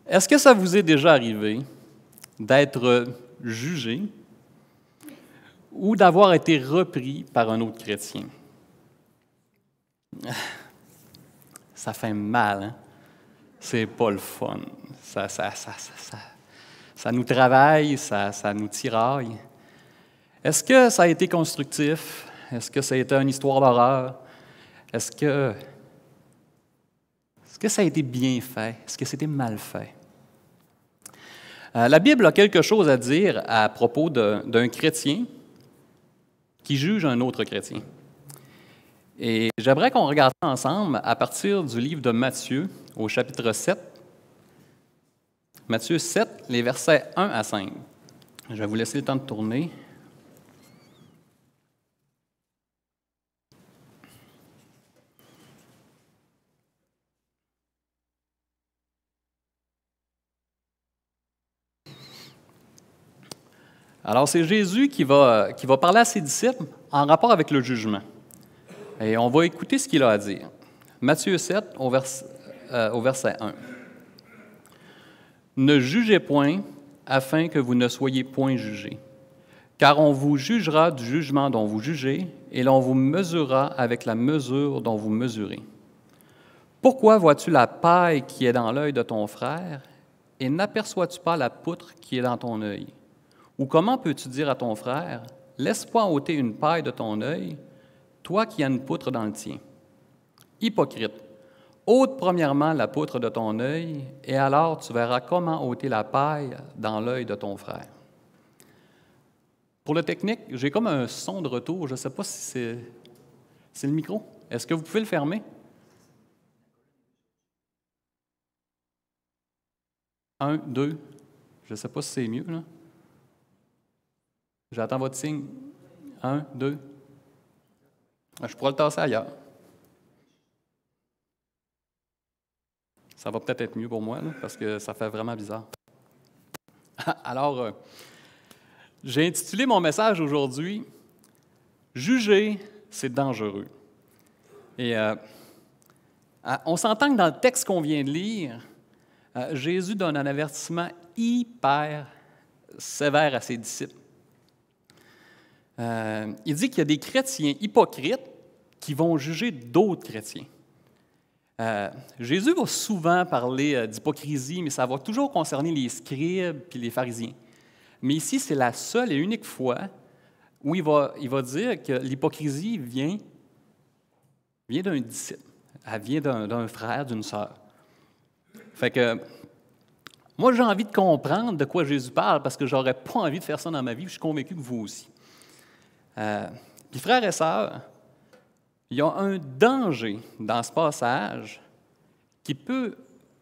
Est-ce que ça vous est déjà arrivé d'être jugé ou d'avoir été repris par un autre chrétien? Ça fait mal, hein? C'est pas le fun. Ça nous travaille, ça nous tiraille. Est-ce que ça a été constructif? Est-ce que ça a été une histoire d'horreur? Est-ce que ça a été bien fait? Est-ce que c'était mal fait? La Bible a quelque chose à dire à propos d'un chrétien qui juge un autre chrétien. Et j'aimerais qu'on regarde ça ensemble à partir du livre de Matthieu, au chapitre 7. Matthieu 7, les versets 1 à 5. Je vais vous laisser le temps de tourner. Alors, c'est Jésus qui va parler à ses disciples en rapport avec le jugement. Et on va écouter ce qu'il a à dire. Matthieu 7, au verset 1. « Ne jugez point, afin que vous ne soyez point jugés. Car on vous jugera du jugement dont vous jugez, et l'on vous mesurera avec la mesure dont vous mesurez. Pourquoi vois-tu la paille qui est dans l'œil de ton frère, et n'aperçois-tu pas la poutre qui est dans ton œil? Ou comment peux-tu dire à ton frère, « Laisse-moi ôter une paille de ton œil, toi qui as une poutre dans le tien? » Hypocrite, ôte premièrement la poutre de ton œil, et alors tu verras comment ôter la paille dans l'œil de ton frère. Pour le technique, j'ai comme un son de retour. Je ne sais pas si c'est le micro. Est-ce que vous pouvez le fermer? 1, 2. Je ne sais pas si c'est mieux, là. J'attends votre signe. 1, 2. Je pourrais le tasser ailleurs. Ça va peut-être être mieux pour moi, là, parce que ça fait vraiment bizarre. Alors, j'ai intitulé mon message aujourd'hui « Juger, c'est dangereux ». Et on s'entend que dans le texte qu'on vient de lire, Jésus donne un avertissement hyper sévère à ses disciples. Il dit qu'il y a des chrétiens hypocrites qui vont juger d'autres chrétiens. Jésus va souvent parler d'hypocrisie, mais ça va toujours concerner les scribes et les pharisiens. Mais ici, c'est la seule et unique fois où il va dire que l'hypocrisie vient d'un disciple, elle vient d'un frère, d'une sœur. Fait que moi, j'ai envie de comprendre de quoi Jésus parle parce que je n'aurais pas envie de faire ça dans ma vie, je suis convaincu que vous aussi. Puis frères et sœurs, il y a un danger dans ce passage qui peut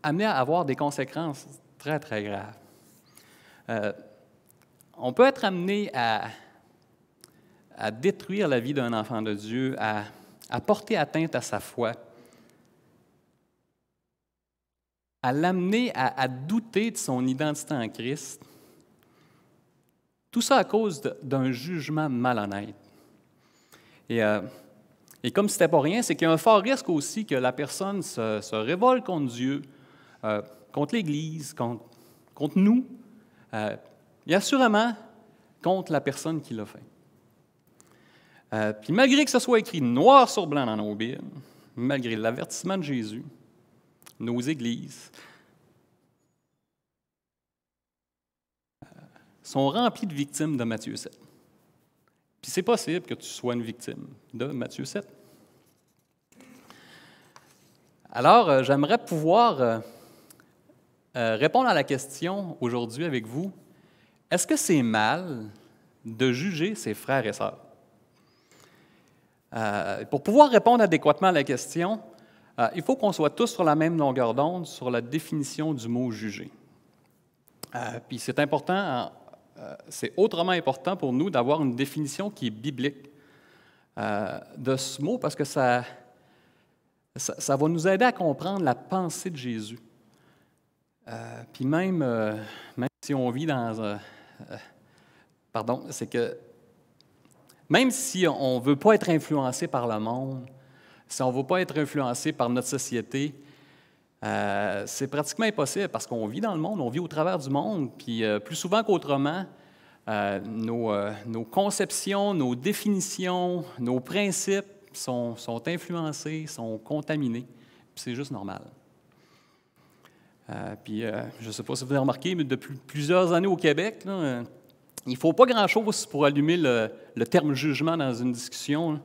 amener à avoir des conséquences très, très graves. On peut être amené à détruire la vie d'un enfant de Dieu, à porter atteinte à sa foi, à l'amener à douter de son identité en Christ. Tout ça à cause d'un jugement malhonnête. Et comme ce n'était pas rien, c'est qu'il y a un fort risque aussi que la personne se révolte contre Dieu, contre l'Église, contre nous, et assurément contre la personne qui l'a fait. Puis malgré que ce soit écrit noir sur blanc dans nos Bibles, malgré l'avertissement de Jésus, nos églises sont remplies de victimes de Matthieu 7. Puis c'est possible que tu sois une victime de Matthieu 7. Alors, j'aimerais pouvoir répondre à la question aujourd'hui avec vous. Est-ce que c'est mal de juger ses frères et sœurs? Pour pouvoir répondre adéquatement à la question, il faut qu'on soit tous sur la même longueur d'onde sur la définition du mot « juger ». Puis c'est important, c'est autrement important pour nous d'avoir une définition qui est biblique de ce mot parce que ça va nous aider à comprendre la pensée de Jésus. Puis même si on vit dans... c'est que même si on ne veut pas être influencé par le monde, si on ne veut pas être influencé par notre société, C'est pratiquement impossible parce qu'on vit dans le monde, on vit au travers du monde, puis plus souvent qu'autrement, nos conceptions, nos définitions, nos principes sont influencés, sont contaminés, puis c'est juste normal. Je ne sais pas si vous avez remarqué, mais depuis plusieurs années au Québec, là, il ne faut pas grand-chose pour allumer le terme jugement dans une discussion.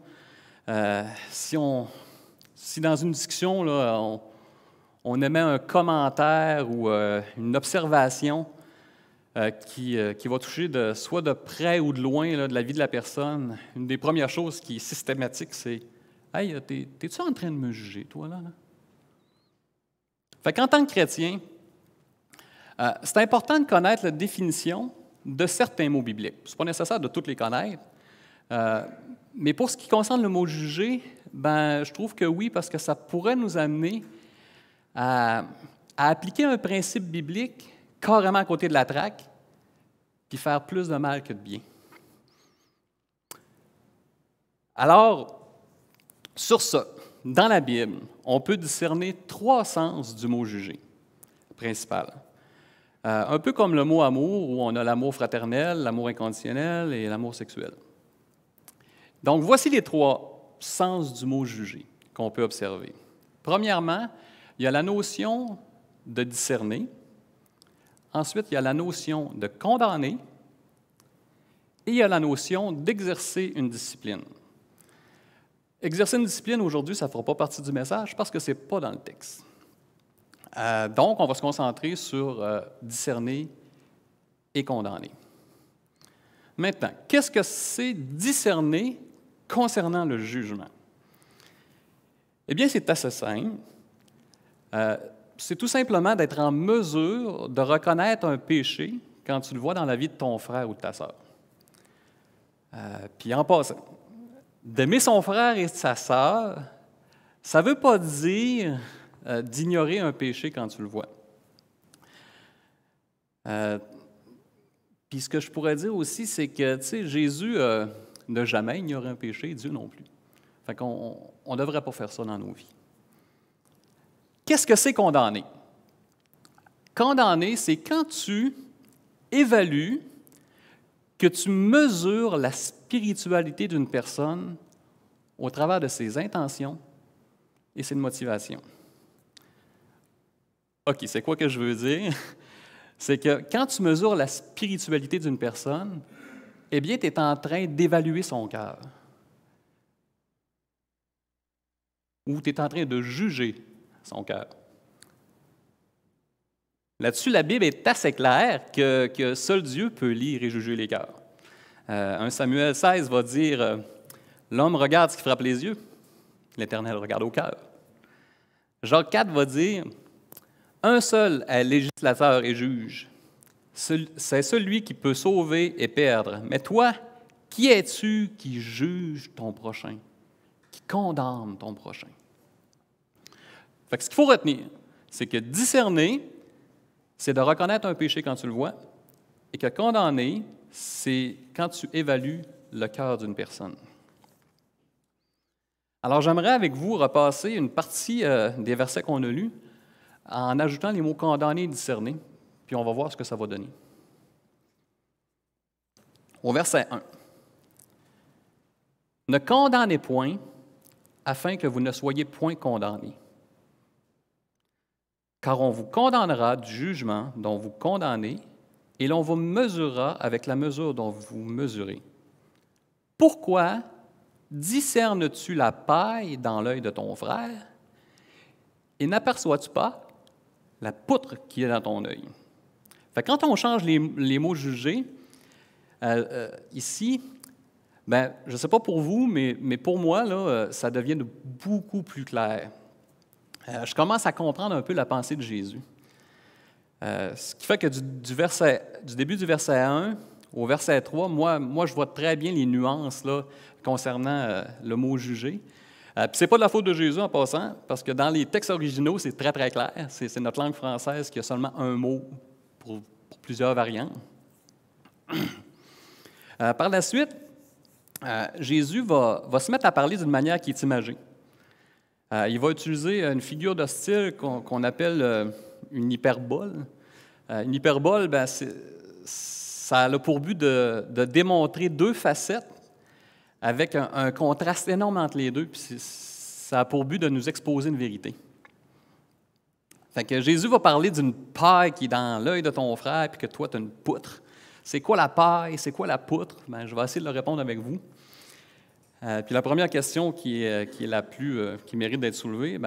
Si dans une discussion, là, on émet un commentaire ou une observation qui va toucher soit de près ou de loin là, de la vie de la personne, une des premières choses qui est systématique, c'est « Hey, t'es-tu en train de me juger, toi, là? » Fait qu'en tant que chrétien, c'est important de connaître la définition de certains mots bibliques. Ce n'est pas nécessaire de tous les connaître, mais pour ce qui concerne le mot « juger », je trouve que oui, parce que ça pourrait nous amener à appliquer un principe biblique carrément à côté de la traque, puis faire plus de mal que de bien. Alors, sur ça, dans la Bible, on peut discerner 3 sens du mot « juger » principal. Un peu comme le mot « amour », où on a l'amour fraternel, l'amour inconditionnel et l'amour sexuel. Donc, voici les 3 sens du mot « juger » qu'on peut observer. Premièrement, il y a la notion de discerner. Ensuite, il y a la notion de condamner. Et il y a la notion d'exercer une discipline. Exercer une discipline, aujourd'hui, ça ne fera pas partie du message parce que ce n'est pas dans le texte. Donc, on va se concentrer sur discerner et condamner. Maintenant, qu'est-ce que c'est discerner concernant le jugement? Eh bien, c'est assez simple. C'est tout simplement d'être en mesure de reconnaître un péché quand tu le vois dans la vie de ton frère ou de ta sœur. Puis en passant, d'aimer son frère et sa sœur, ça ne veut pas dire d'ignorer un péché quand tu le vois. Puis ce que je pourrais dire aussi, c'est que Jésus n'a jamais ignoré un péché, Dieu non plus. Fait qu'on ne devrait pas faire ça dans nos vies. Qu'est-ce que c'est condamner? Condamner, c'est quand tu évalues, que tu mesures la spiritualité d'une personne au travers de ses intentions et ses motivations. OK, c'est quoi que je veux dire? C'est que quand tu mesures la spiritualité d'une personne, eh bien, tu es en train d'évaluer son cœur. Ou tu es en train de juger son cœur. Là-dessus, la Bible est assez claire que seul Dieu peut lire et juger les cœurs. 1 Samuel 16 va dire « L'homme regarde ce qui frappe les yeux, l'Éternel regarde au cœur. » Jacques 4 va dire « Un seul est législateur et juge. C'est celui qui peut sauver et perdre. Mais toi, qui es-tu qui juge ton prochain, qui condamne ton prochain? » Fait que ce qu'il faut retenir, c'est que discerner, c'est de reconnaître un péché quand tu le vois, et que condamner, c'est quand tu évalues le cœur d'une personne. Alors, j'aimerais avec vous repasser une partie des versets qu'on a lus en ajoutant les mots condamner et discerner, puis on va voir ce que ça va donner. Au verset 1. « Ne condamnez point, afin que vous ne soyez point condamnés. Car on vous condamnera du jugement dont vous condamnez, et l'on vous mesurera avec la mesure dont vous mesurez. Pourquoi discernes-tu la paille dans l'œil de ton frère, et n'aperçois-tu pas la poutre qui est dans ton œil? » Fait que quand on change les mots « juger », ici, je ne sais pas pour vous, mais pour moi, là, ça devient beaucoup plus clair. Je commence à comprendre un peu la pensée de Jésus. Ce qui fait que du début du verset 1 au verset 3, moi je vois très bien les nuances là, concernant le mot « juger ». Puis ce n'est pas de la faute de Jésus en passant, parce que dans les textes originaux, c'est très, très clair. C'est notre langue française qui a seulement un mot pour plusieurs variantes. Par la suite, Jésus va se mettre à parler d'une manière qui est imagée. Il va utiliser une figure de style qu'on appelle une hyperbole. Une hyperbole, ça a pour but de démontrer deux facettes avec un contraste énorme entre les deux, puis ça a pour but de nous exposer une vérité. Fait que Jésus va parler d'une paille qui est dans l'œil de ton frère, puis que toi, tu as une poutre. C'est quoi la paille? C'est quoi la poutre? Je vais essayer de le répondre avec vous. Puis la première question qui mérite d'être soulevée,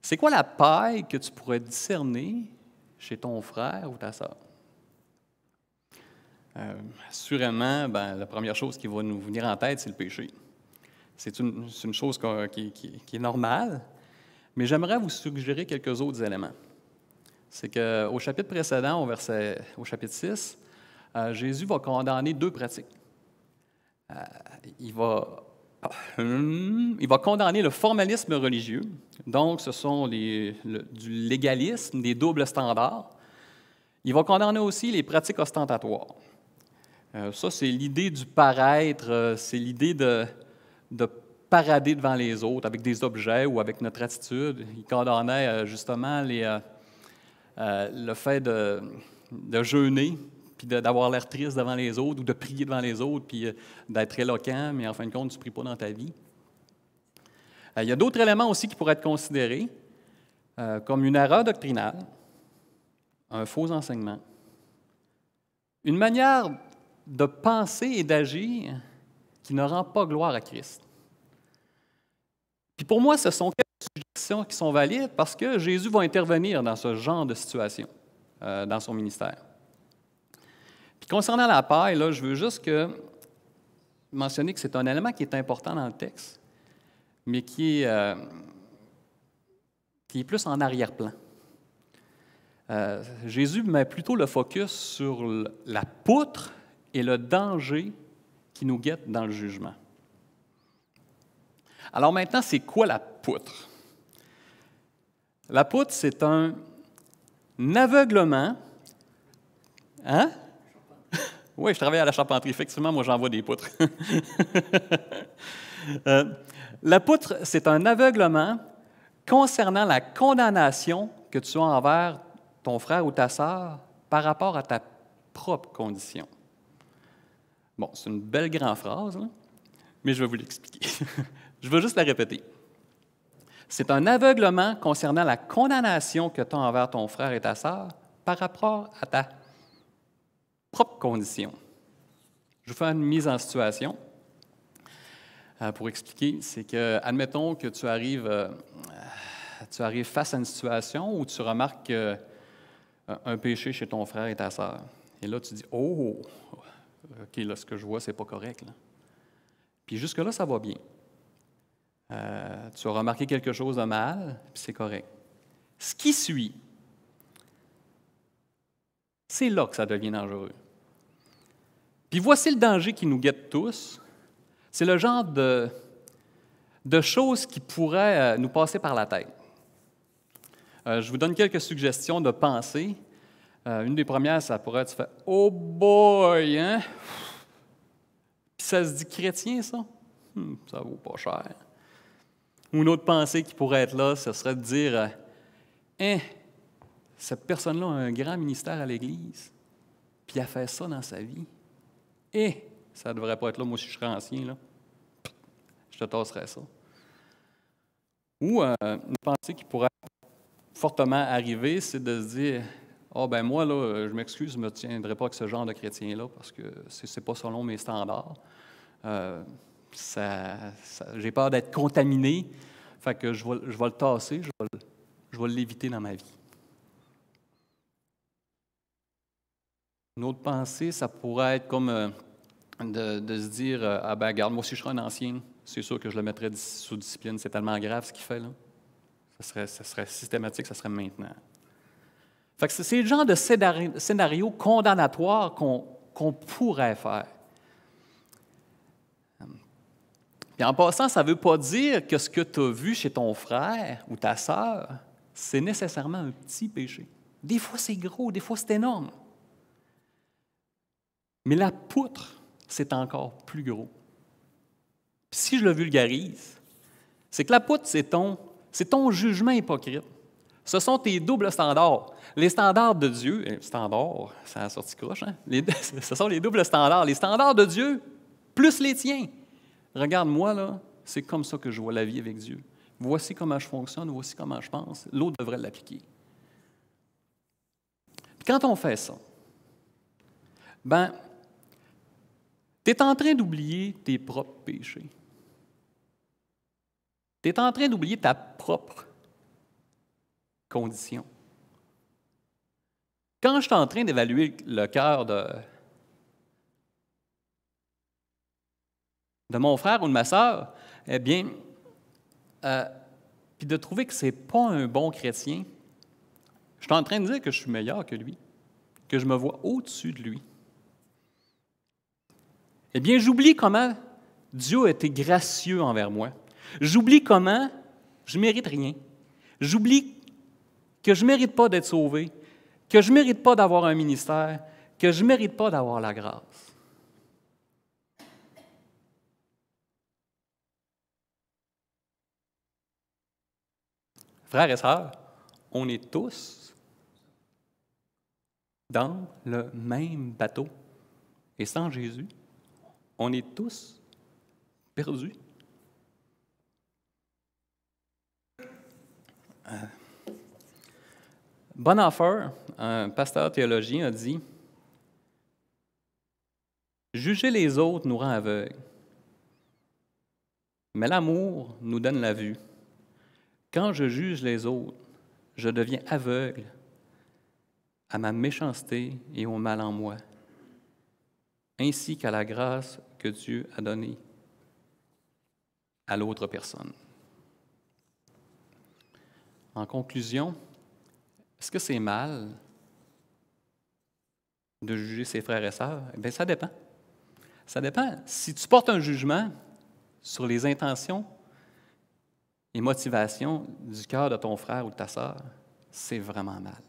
c'est quoi la paille que tu pourrais discerner chez ton frère ou ta sœur? Assurément, la première chose qui va nous venir en tête, c'est le péché. C'est une chose qui est normale, mais j'aimerais vous suggérer quelques autres éléments. C'est qu'au chapitre précédent, au chapitre 6, Jésus va condamner deux pratiques. Il va condamner le formalisme religieux, donc ce sont du légalisme, des doubles standards. Il va condamner aussi les pratiques ostentatoires. Ça, c'est l'idée du paraître, c'est l'idée de parader devant les autres avec des objets ou avec notre attitude. Il condamnait justement le fait de jeûner, puis d'avoir l'air triste devant les autres, ou de prier devant les autres, puis d'être éloquent, mais en fin de compte, tu ne pries pas dans ta vie. Il y a d'autres éléments aussi qui pourraient être considérés, comme une erreur doctrinale, un faux enseignement, une manière de penser et d'agir qui ne rend pas gloire à Christ. Puis pour moi, ce sont quelques suggestions qui sont valides parce que Jésus va intervenir dans ce genre de situation, dans son ministère. Puis concernant la paille, là, je veux juste mentionner que c'est un élément qui est important dans le texte, mais qui est plus en arrière-plan. Jésus met plutôt le focus sur la poutre et le danger qui nous guette dans le jugement. Alors maintenant, c'est quoi la poutre? La poutre, c'est un aveuglement. Hein? Oui, je travaille à la charpenterie. Effectivement, moi, j'envoie des poutres. La poutre, c'est un aveuglement concernant la condamnation que tu as envers ton frère ou ta sœur par rapport à ta propre condition. Bon, c'est une belle grande phrase, hein? Mais je vais vous l'expliquer. Je vais juste la répéter. C'est un aveuglement concernant la condamnation que tu as envers ton frère et ta sœur par rapport à ta propre condition. Je vais faire une mise en situation pour expliquer. C'est que, admettons que tu arrives face à une situation où tu remarques un péché chez ton frère et ta sœur. Et là, tu dis « Oh! OK, là, ce que je vois, c'est pas correct. » Puis jusque-là, ça va bien. Tu as remarqué quelque chose de mal, puis c'est correct. Ce qui suit, c'est là que ça devient dangereux. Puis voici le danger qui nous guette tous. C'est le genre de choses qui pourraient nous passer par la tête. Je vous donne quelques suggestions de pensée. Une des premières, ça pourrait être, tu fais « Oh boy! Hein? » Puis ça se dit chrétien, ça? Ça vaut pas cher. Ou une autre pensée qui pourrait être là, ce serait de dire cette personne-là a un grand ministère à l'Église, puis elle a fait ça dans sa vie. Ça ne devrait pas être là, moi si je serais ancien, là. Je te tasserais ça. Ou une pensée qui pourrait fortement arriver, c'est de se dire moi, là, je m'excuse, je ne me tiendrai pas avec ce genre de chrétien-là parce que ce n'est pas selon mes standards. J'ai peur d'être contaminé, fait que je vais le tasser, je vais l'éviter dans ma vie. Une autre pensée, ça pourrait être comme de se dire regarde, moi aussi je serais un ancien, c'est sûr que je le mettrais sous discipline, c'est tellement grave ce qu'il fait là. Ça serait systématique, ça serait maintenant. Fait que c'est le genre de scénario condamnatoire qu'on pourrait faire. Puis en passant, ça ne veut pas dire que ce que tu as vu chez ton frère ou ta sœur, c'est nécessairement un petit péché. Des fois, c'est gros, des fois, c'est énorme. Mais la poutre, c'est encore plus gros. Puis si je le vulgarise, C'est que la poutre, c'est ton jugement hypocrite. Ce sont tes doubles standards. Les standards de Dieu, standards, ça a sorti croche, hein? Ce sont les doubles standards. Les standards de Dieu, plus les tiens. Regarde-moi, là, c'est comme ça que je vois la vie avec Dieu. Voici comment je fonctionne, voici comment je pense. L'autre devrait l'appliquer. Puis quand on fait ça, tu es en train d'oublier tes propres péchés. Tu es en train d'oublier ta propre condition. Quand je suis en train d'évaluer le cœur de mon frère ou de ma sœur, eh bien, puis de trouver que ce n'est pas un bon chrétien, je suis en train de dire que je suis meilleur que lui, que je me vois au-dessus de lui. Eh bien, j'oublie comment Dieu a été gracieux envers moi. J'oublie comment je ne mérite rien. J'oublie que je ne mérite pas d'être sauvé, que je ne mérite pas d'avoir un ministère, que je ne mérite pas d'avoir la grâce. Frères et sœurs, on est tous dans le même bateau. Et sans Jésus, on est tous perdus. Bonhoeffer, un pasteur théologien, a dit « Juger les autres nous rend aveugles, mais l'amour nous donne la vue. Quand je juge les autres, je deviens aveugle à ma méchanceté et au mal en moi, ainsi qu'à la grâce que Dieu a donnée à l'autre personne. » En conclusion, est-ce que c'est mal de juger ses frères et sœurs? Eh bien, ça dépend. Ça dépend. Si tu portes un jugement sur les intentions et motivations du cœur de ton frère ou de ta sœur, c'est vraiment mal.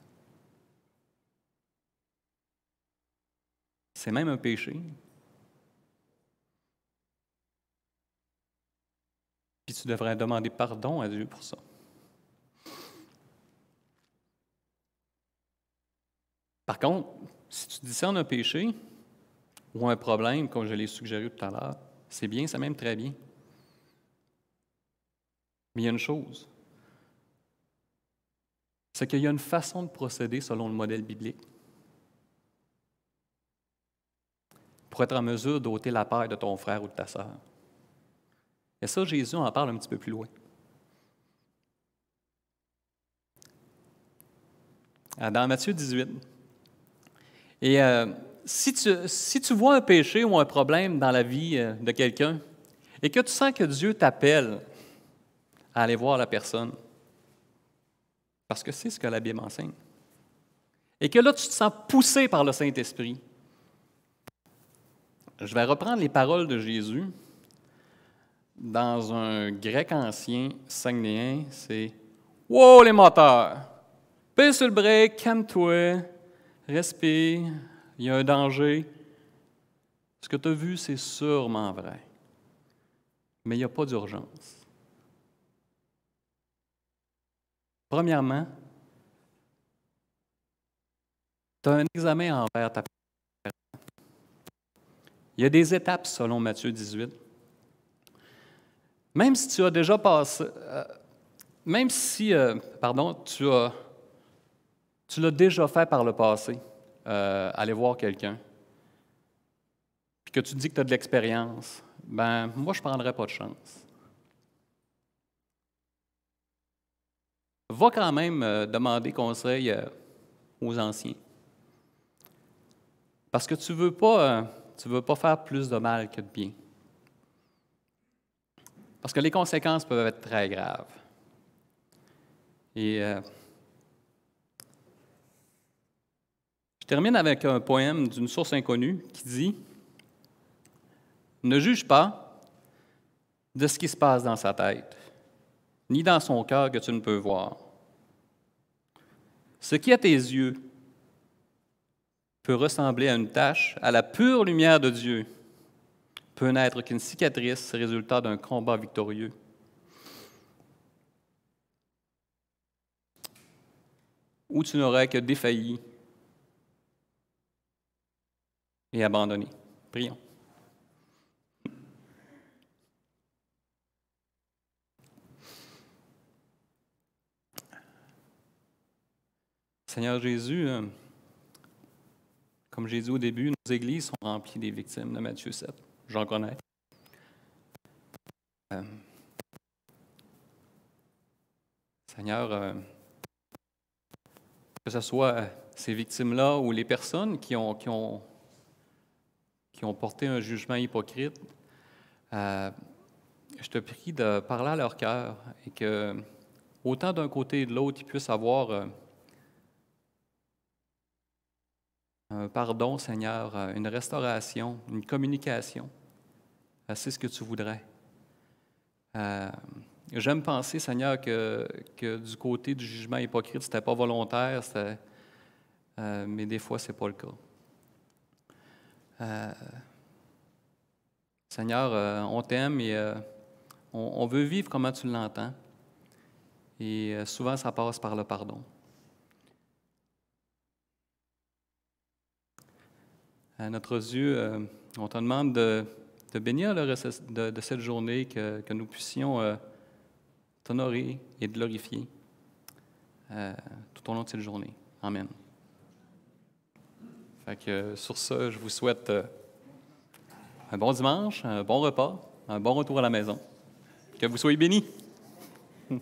C'est même un péché. Puis tu devrais demander pardon à Dieu pour ça. Par contre, si tu discernes un péché ou un problème, comme je l'ai suggéré tout à l'heure, c'est bien, c'est même très bien. Mais il y a une chose, c'est qu'il y a une façon de procéder selon le modèle biblique pour être en mesure d'ôter la paille de ton frère ou de ta sœur. Et ça, Jésus en parle un petit peu plus loin. Dans Matthieu 18. Et si tu vois un péché ou un problème dans la vie de quelqu'un et que tu sens que Dieu t'appelle à aller voir la personne, parce que c'est ce que la Bible enseigne, et que là, tu te sens poussé par le Saint-Esprit, je vais reprendre les paroles de Jésus dans un grec ancien sagnéen, c'est « Wow, les moteurs! Pèse sur le break, calme-toi, respire, il y a un danger. Ce que tu as vu, c'est sûrement vrai. Mais il n'y a pas d'urgence. Premièrement, tu as un examen envers ta personne. Il y a des étapes selon Matthieu 18. Même si tu as déjà passé, tu l'as déjà fait par le passé, aller voir quelqu'un, puis que tu te dis que tu as de l'expérience, moi, je ne prendrais pas de chance. Va quand même demander conseil aux anciens. Parce que tu ne veux pas faire plus de mal que de bien. Parce que les conséquences peuvent être très graves. Et je termine avec un poème d'une source inconnue qui dit « Ne juge pas de ce qui se passe dans sa tête, ni dans son cœur que tu ne peux voir. Ce qui, à tes yeux, peut ressembler à une tache, à la pure lumière de Dieu, peut n'être qu'une cicatrice résultat d'un combat victorieux. ou tu n'aurais que défailli et abandonné. Prions. Seigneur Jésus, comme j'ai dit au début, nos églises sont remplies des victimes de Matthieu 7. J'en connais. Seigneur, que ce soit ces victimes-là ou les personnes qui ont porté un jugement hypocrite, je te prie de parler à leur cœur et que, autant d'un côté et de l'autre, ils puissent avoir un pardon, Seigneur, une restauration, une communication. C'est ce que tu voudrais. J'aime penser, Seigneur, que du côté du jugement hypocrite, ce n'était pas volontaire, mais des fois, ce n'est pas le cas. Seigneur, on t'aime et on veut vivre comme tu l'entends. Et souvent, ça passe par le pardon. À notre Dieu, on te demande de bénir le reste de cette journée, que nous puissions t'honorer et te glorifier tout au long de cette journée. Amen. Fait que, sur ça, je vous souhaite un bon dimanche, un bon repas, un bon retour à la maison. Que vous soyez bénis.